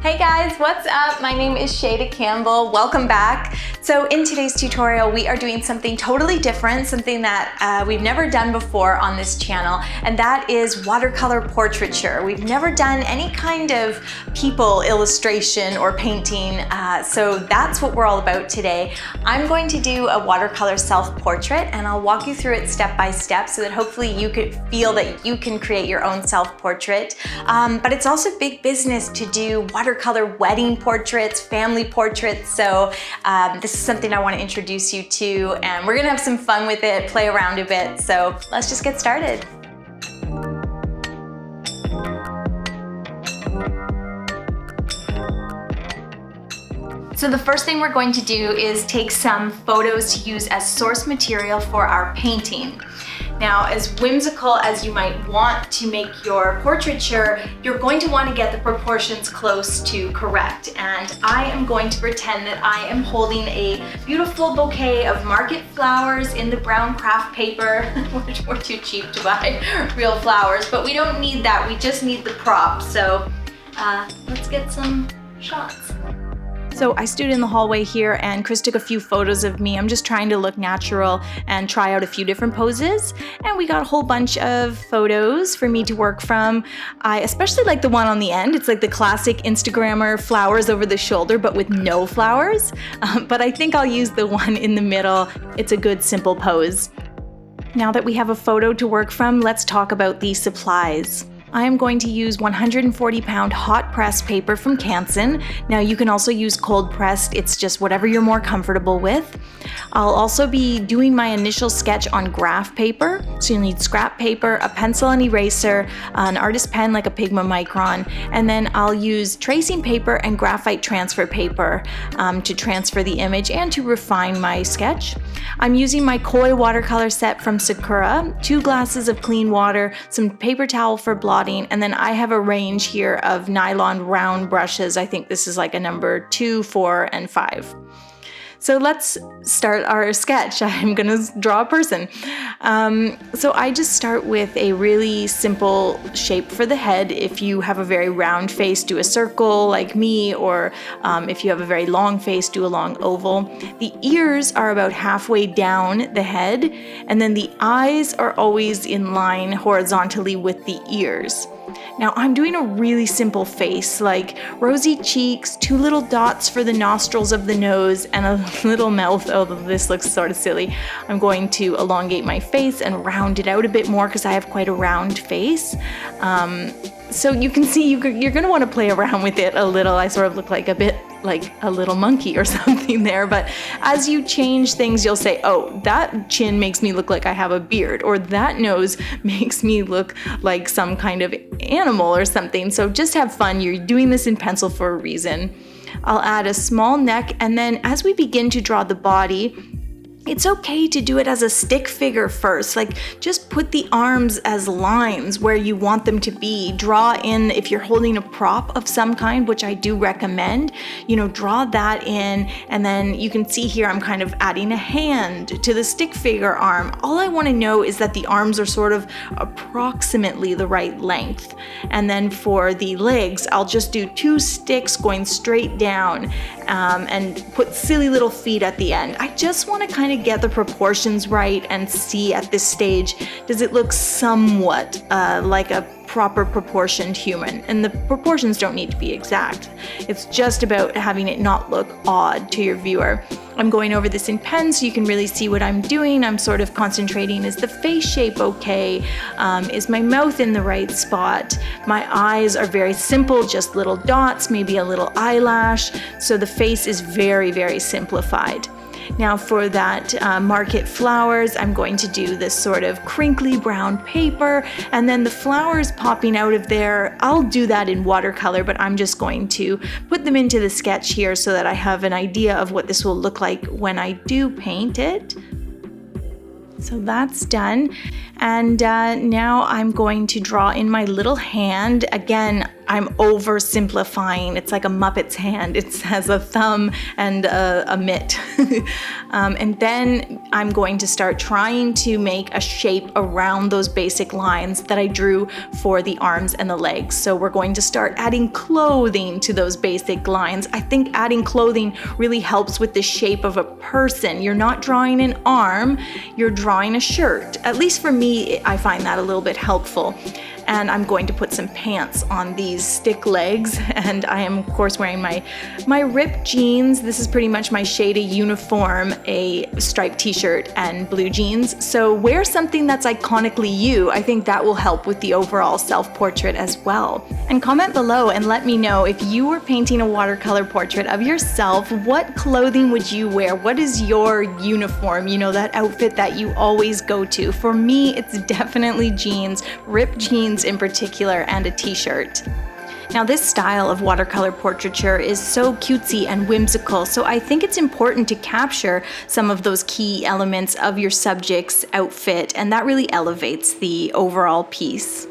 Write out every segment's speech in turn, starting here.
Hey guys, what's up? My name is Shayda Campbell. Welcome back. So in today's tutorial, we are doing something totally different, something that we've never done before on this channel, and that is watercolor portraiture. We've never done any kind of people illustration or painting, so that's what we're all about today. I'm going to do a watercolor self-portrait, and I'll walk you through it step by step so that hopefully you could feel that you can create your own self-portrait. But it's also big business to do watercolor wedding portraits, family portraits, so this is something I want to introduce you to, and we're gonna have some fun with it, play around a bit, so let's just get started. So the first thing we're going to do is take some photos to use as source material for our painting. Now, as whimsical as you might want to make your portraiture, you're going to want to get the proportions close to correct. And I am going to pretend that I am holding a beautiful bouquet of market flowers in the brown craft paper. We're too cheap to buy real flowers, but we don't need that. We just need the prop. So let's get some shots. So I stood in the hallway here and Chris took a few photos of me. I'm just trying to look natural and try out a few different poses. And we got a whole bunch of photos for me to work from. I especially like the one on the end. It's like the classic Instagrammer flowers over the shoulder, but with no flowers. But I think I'll use the one in the middle. It's a good simple pose. Now that we have a photo to work from, let's talk about the supplies. I am going to use 140-pound hot press paper from Canson. Now you can also use cold pressed, it's just whatever you're more comfortable with. I'll also be doing my initial sketch on graph paper. So you'll need scrap paper, a pencil and eraser, an artist pen like a Pigma Micron, and then I'll use tracing paper and graphite transfer paper to transfer the image and to refine my sketch. I'm using my Koi watercolor set from Sakura, 2 glasses of clean water, some paper towel for blotting, and then I have a range here of nylon round brushes. I think this is like a number 2, 4, and 5. So let's start our sketch. I'm gonna draw a person. So I just start with a really simple shape for the head. If you have a very round face, do a circle like me, or if you have a very long face, do a long oval. The ears are about halfway down the head, and then the eyes are always in line horizontally with the ears. Now I'm doing a really simple face, like rosy cheeks, 2 little dots for the nostrils of the nose, and a little mouth. Oh, this looks sort of silly. I'm going to elongate my face and round it out a bit more because I have quite a round face. So you can see you're going to want to play around with it a little. I sort of look like a bit like a little monkey or something there, but as you change things, you'll say, oh, that chin makes me look like I have a beard, or that nose makes me look like some kind of animal or something. So just have fun. You're doing this in pencil for a reason. I'll add a small neck, and then as we begin to draw the body, it's okay to do it as a stick figure first. Like, just put the arms as lines where you want them to be. Draw in, if you're holding a prop of some kind, which I do recommend, draw that in, and then you can see here I'm kind of adding a hand to the stick figure arm. All I want to know is that the arms are sort of approximately the right length. And then for the legs, I'll just do 2 sticks going straight down and put silly little feet at the end. I just want to kind of get the proportions right and see at this stage, does it look somewhat like a proper proportioned human? And the proportions don't need to be exact. It's just about having it not look odd to your viewer. I'm going over this in pen so you can really see what I'm doing. I'm sort of concentrating, is the face shape okay? Is my mouth in the right spot? My eyes are very simple, just little dots, maybe a little eyelash. So the face is very, very simplified. Now for that market flowers, I'm going to do this sort of crinkly brown paper, and then the flowers popping out of there, I'll do that in watercolor, but I'm just going to put them into the sketch here so that I have an idea of what this will look like when I do paint it. So that's done. And now I'm going to draw in my little hand. Again, I'm oversimplifying. It's like a Muppet's hand. It has a thumb and a mitt. And then I'm going to start trying to make a shape around those basic lines that I drew for the arms and the legs. So we're going to start adding clothing to those basic lines. I think adding clothing really helps with the shape of a person. You're not drawing an arm, you're drawing a shirt. At least for me, I find that a little bit helpful. And I'm going to put some pants on these stick legs, and I am of course wearing my ripped jeans. This is pretty much my Shayda uniform, a striped t-shirt and blue jeans. So wear something that's iconically you. I think that will help with the overall self-portrait as well. And comment below and let me know, if you were painting a watercolor portrait of yourself, what clothing would you wear? What is your uniform? You know, that outfit that you always go to. For me, it's definitely jeans, ripped jeans in particular, and a t-shirt. Now, this style of watercolor portraiture is so cutesy and whimsical, so I think it's important to capture some of those key elements of your subject's outfit, and that really elevates the overall piece.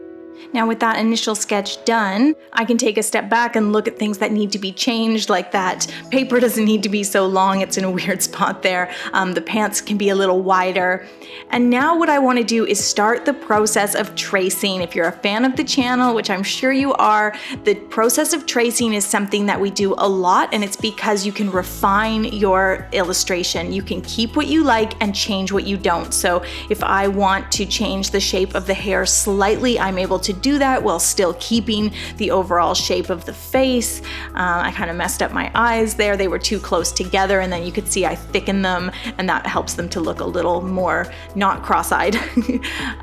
Now, with that initial sketch done, I can take a step back and look at things that need to be changed, like that paper doesn't need to be so long, it's in a weird spot there. The pants can be a little wider. And now what I want to do is start the process of tracing. If you're a fan of the channel, which I'm sure you are, the process of tracing is something that we do a lot, and it's because you can refine your illustration. You can keep what you like and change what you don't. So if I want to change the shape of the hair slightly, I'm able to do that while still keeping the overall shape of the face. I kind of messed up my eyes there. They were too close together, and then you could see I thickened them, and that helps them to look a little more not cross-eyed.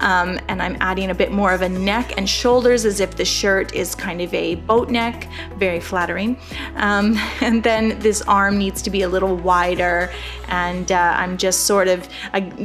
And I'm adding a bit more of a neck and shoulders as if the shirt is kind of a boat neck, very flattering. And then this arm needs to be a little wider, and I'm just sort of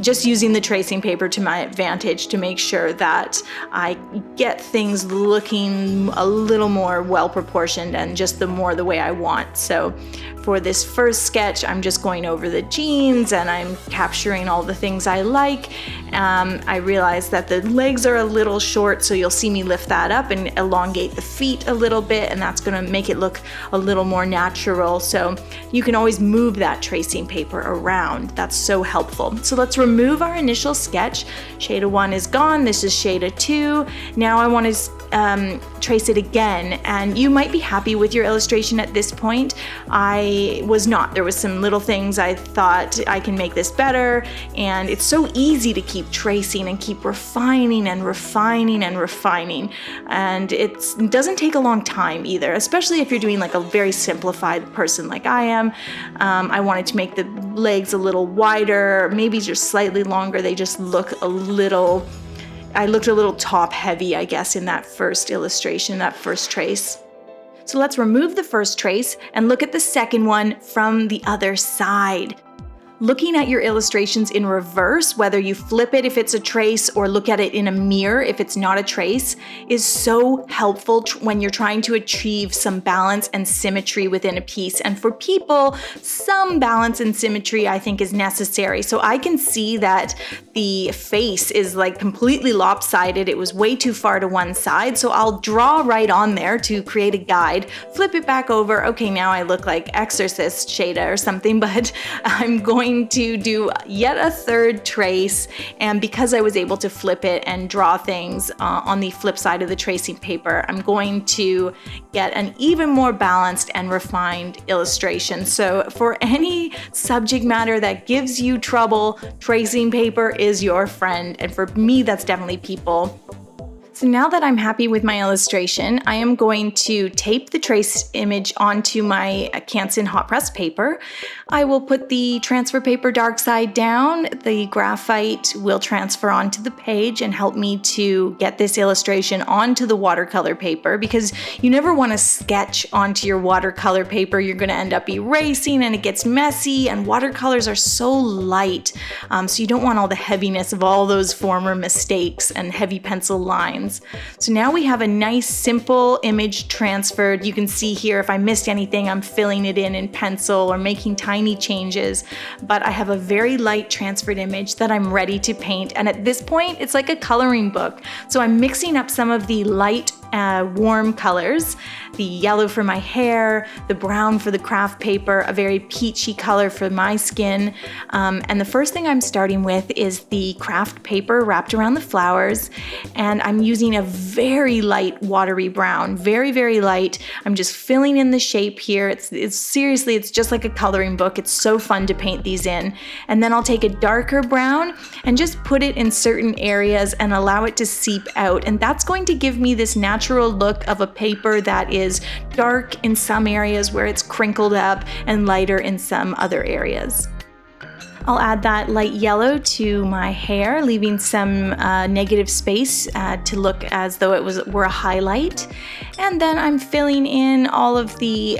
just using the tracing paper to my advantage to make sure that I get things looking a little more well proportioned and just the way I want. So for this first sketch, I'm just going over the jeans and I'm capturing all the things I like. I realize that the legs are a little short, so you'll see me lift that up and elongate the feet a little bit, and that's gonna make it look a little more natural. So you can always move that tracing paper around. That's so helpful. So let's remove our initial sketch. Shayda 1 is gone. This is Shayda 2. Now I want to trace it again, and you might be happy with your illustration at this point. I was not. There was some little things I thought I can make this better, and it's so easy to keep tracing and keep refining and refining and refining, and it doesn't take a long time either, especially if you're doing like a very simplified person like I am. I wanted to make the legs a little wider, maybe just slightly longer. They just look a little, I looked a little top heavy, I guess, in that first illustration, that first trace. So let's remove the first trace and look at the second one from the other side. Looking at your illustrations in reverse, whether you flip it if it's a trace or look at it in a mirror if it's not a trace, is so helpful when you're trying to achieve some balance and symmetry within a piece. And for people, some balance and symmetry I think is necessary. So I can see that the face is like completely lopsided. It was way too far to one side. So I'll draw right on there to create a guide, flip it back over. Okay, now I look like Exorcist Shayda or something, but I'm going to do yet a third trace, and because I was able to flip it and draw things on the flip side of the tracing paper, I'm going to get an even more balanced and refined illustration. So for any subject matter that gives you trouble, tracing paper is your friend, and for me that's definitely people. So now that I'm happy with my illustration, I am going to tape the trace image onto my Canson hot press paper. I will put the transfer paper dark side down. The graphite will transfer onto the page and help me to get this illustration onto the watercolor paper, because you never want to sketch onto your watercolor paper. You're going to end up erasing and it gets messy, and watercolors are so light. So you don't want all the heaviness of all those former mistakes and heavy pencil lines. So now we have a nice simple image transferred. You can see here if I missed anything, I'm filling it in pencil or making tiny changes, but I have a very light transferred image that I'm ready to paint. And at this point, it's like a coloring book. So I'm mixing up some of the light warm colors. The yellow for my hair, the brown for the craft paper, a very peachy color for my skin. And the first thing I'm starting with is the craft paper wrapped around the flowers. And I'm using a very light watery brown, very, very light. I'm just filling in the shape here. It's seriously, it's just like a coloring book. It's so fun to paint these in. And then I'll take a darker brown and just put it in certain areas and allow it to seep out. And that's going to give me this natural look of a paper that is dark in some areas where it's crinkled up and lighter in some other areas. I'll add that light yellow to my hair, leaving some negative space to look as though it were a highlight. And then I'm filling in all of the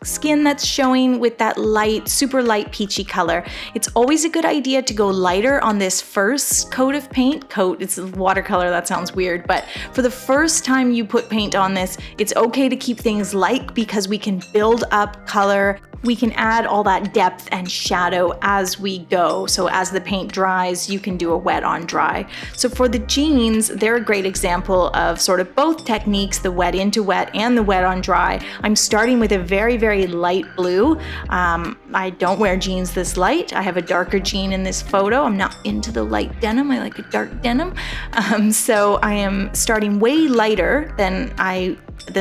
skin that's showing with that light, super light peachy color. It's always a good idea to go lighter on this first coat of paint. It's watercolor, that sounds weird, but for the first time you put paint on this, it's okay to keep things light because we can build up color. We can add all that depth and shadow as we go. So as the paint dries, you can do a wet on dry. So for the jeans, they're a great example of sort of both techniques, the wet into wet and the wet on dry. I'm starting with a very, very light blue. I don't wear jeans this light. I have a darker jean in this photo. I'm not into the light denim. I like a dark denim. So I am starting way lighter than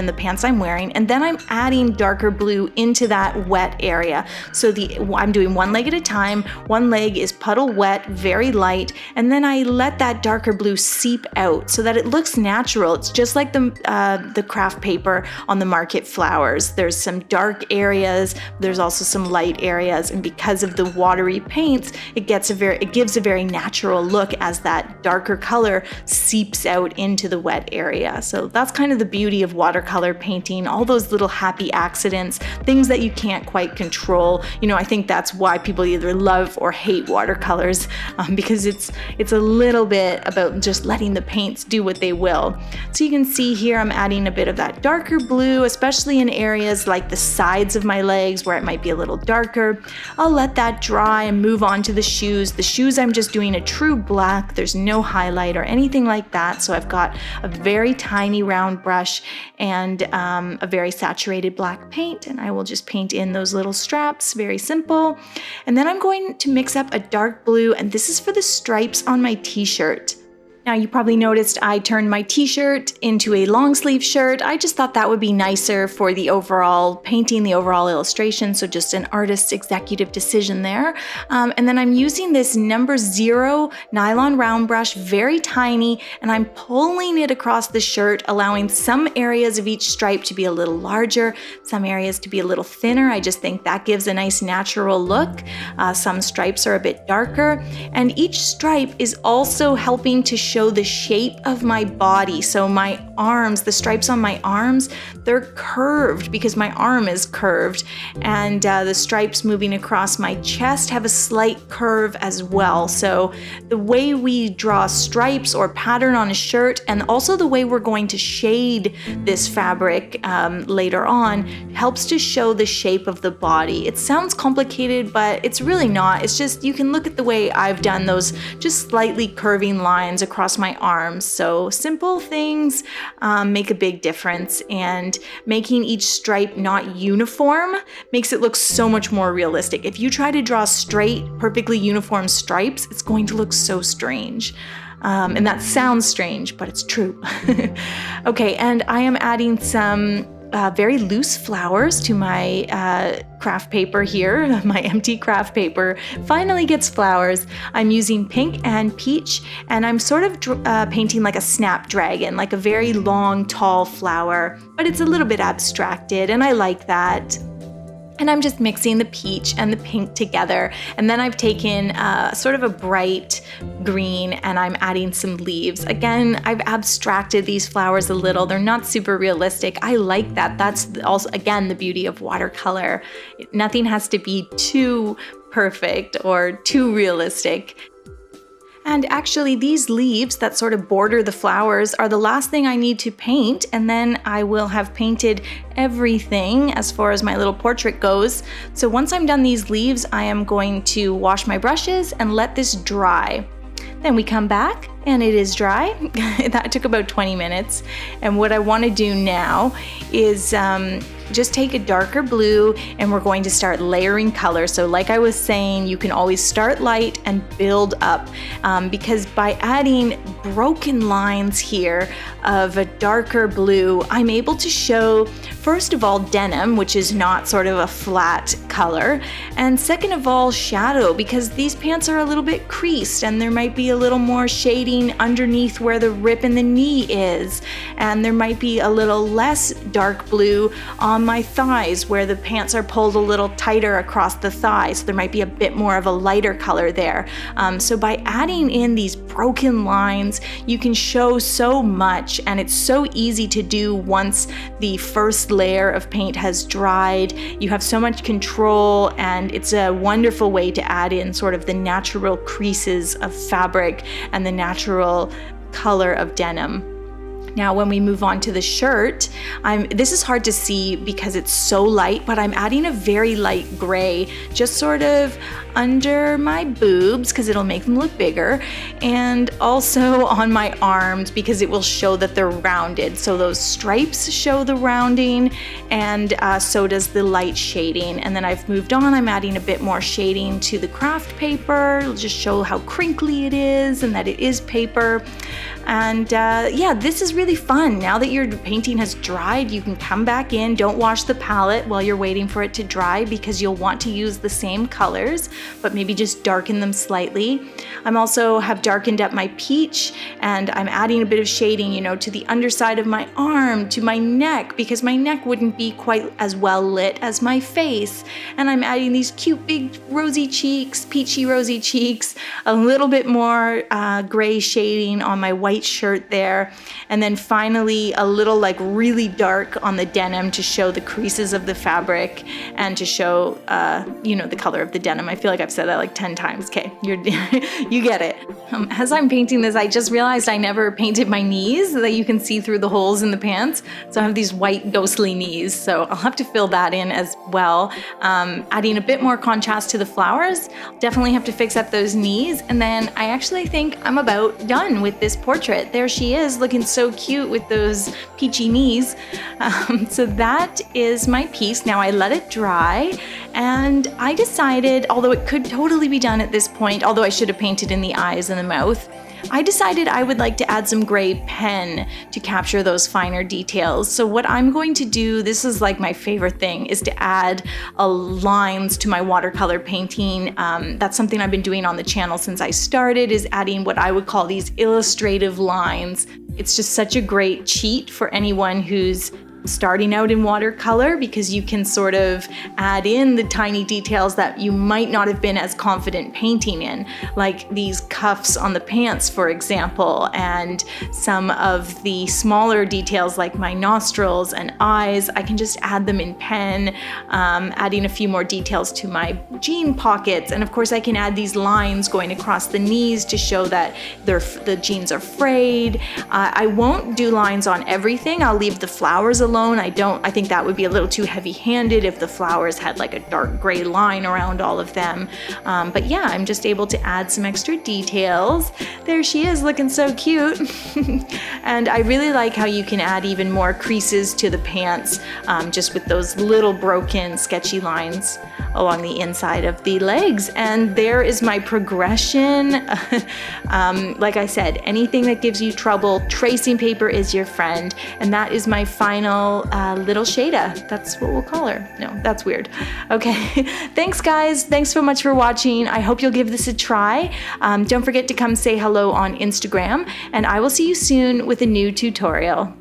the pants I'm wearing, and then I'm adding darker blue into that wet area. So I'm doing one leg at a time. One leg is puddle wet, very light, and then I let that darker blue seep out so that it looks natural. It's just like the craft paper on the market flowers. There's some dark areas, there's also some light areas, and because of the watery paints, it gives a very natural look as that darker color seeps out into the wet area. So that's kind of the beauty of watercolor painting, all those little happy accidents, things that you can't quite control. I think that's why people either love or hate watercolors, because it's a little bit about just letting the paints do what they will. So you can see here I'm adding a bit of that darker blue, especially in areas like the sides of my legs where it might be a little darker. I'll let that dry and move on to the shoes. The shoes I'm just doing a true black. There's no highlight or anything like that. So I've got a very tiny round brush and a very saturated black paint, and I will just paint in those little straps, very simple. And then I'm going to mix up a dark blue, and this is for the stripes on my t-shirt. Now you probably noticed I turned my t-shirt into a long sleeve shirt. I just thought that would be nicer for the overall painting, the overall illustration, so just an artist's executive decision there. And then I'm using this number 0 nylon round brush, very tiny, and I'm pulling it across the shirt, allowing some areas of each stripe to be a little larger, some areas to be a little thinner. I just think that gives a nice natural look. Some stripes are a bit darker, and each stripe is also helping to show the shape of my body. So my arms, the stripes on my arms, they're curved because my arm is curved, and the stripes moving across my chest have a slight curve as well. So the way we draw stripes or pattern on a shirt, and also the way we're going to shade this fabric later on, helps to show the shape of the body. It sounds complicated, but it's really not. It's just, you can look at the way I've done those just slightly curving lines across my arms. So simple things make a big difference, and making each stripe not uniform makes it look so much more realistic. If you try to draw straight, perfectly uniform stripes, it's going to look so strange. And that sounds strange, but it's true. Okay, and I am adding some very loose flowers to my craft paper here. My empty craft paper finally gets flowers. I'm using pink and peach, and I'm sort of painting like a snapdragon, like a very long, tall flower, but it's a little bit abstracted, and I like that. And I'm just mixing the peach and the pink together. And then I've taken sort of a bright green, and I'm adding some leaves. Again, I've abstracted these flowers a little. They're not super realistic. I like that. That's also, again, the beauty of watercolor. Nothing has to be too perfect or too realistic. And actually, these leaves that sort of border the flowers are the last thing I need to paint, and then I will have painted everything as far as my little portrait goes. So once I'm done these leaves, I am going to wash my brushes and let this dry. Then we come back and it is dry. That took about 20 minutes. And what I want to do now is just take a darker blue and we're going to start layering color. So like I was saying, you can always start light and build up because by adding broken lines here of a darker blue, I'm able to show, first of all, denim, which is not sort of a flat color, and second of all, shadow, because these pants are a little bit creased and there might be a little more shading underneath where the rip in the knee is, and there might be a little less dark blue on my thighs where the pants are pulled a little tighter across the thighs. So there might be a bit more of a lighter color there. So by adding in these broken lines, you can show so much, and it's so easy to do once the first layer of paint has dried. You have so much control, and it's a wonderful way to add in sort of the natural creases of fabric and the natural color of denim. Now, when we move on to the shirt, this is hard to see because it's so light, but I'm adding a very light gray, just sort of under my boobs because it'll make them look bigger, and also on my arms because it will show that they're rounded. So those stripes show the rounding, and so does the light shading. And then I've moved on, I'm adding a bit more shading to the craft paper. It'll just show how crinkly it is and that it is paper. And yeah, this is really fun. Now that your painting has dried, you can come back in. Don't wash the palette while you're waiting for it to dry because you'll want to use the same colors, but maybe just darken them slightly. I'm also have darkened up my peach, and I'm adding a bit of shading, you know, to the underside of my arm, to my neck, because my neck wouldn't be quite as well lit as my face. And I'm adding these cute big rosy cheeks, peachy rosy cheeks, a little bit more gray shading on my white shirt there, and then finally a little like really dark on the denim to show the creases of the fabric and to show you know, the color of the denim. I feel like I've said that like 10 times. Okay, you get it. As I'm painting this, I just realized I never painted my knees so that you can see through the holes in the pants. So I have these white ghostly knees, so I'll have to fill that in as well. Adding a bit more contrast to the flowers. Definitely have to fix up those knees, and then I actually think I'm about done with this portrait. There she is, looking so cute with those peachy knees. So that is my piece. Now I let it dry, and I decided, although it could totally be done at this point, although I should have painted in the eyes and the mouth, I decided I would like to add some gray pen to capture those finer details. So what I'm going to do, this is like my favorite thing, is to add lines to my watercolor painting. That's something I've been doing on the channel since I started, is adding what I would call these illustrative lines. It's just such a great cheat for anyone who's starting out in watercolor, because you can sort of add in the tiny details that you might not have been as confident painting in, like these cuffs on the pants, for example, and some of the smaller details like my nostrils and eyes. I can just add them in pen, adding a few more details to my jean pockets, and of course I can add these lines going across the knees to show that the jeans are frayed. I won't do lines on everything. I'll leave the flowers alone. I think that would be a little too heavy-handed if the flowers had like a dark gray line around all of them. But yeah, I'm just able to add some extra details. There she is, looking so cute. And I really like how you can add even more creases to the pants, just with those little broken sketchy lines along the inside of the legs. And there is my progression. Like I said, anything that gives you trouble, tracing paper is your friend. And that is my final little Shayda. That's what we'll call her. No, that's weird. Okay, thanks guys. Thanks so much for watching. I hope you'll give this a try. Don't forget to come say hello on Instagram, and I will see you soon with a new tutorial.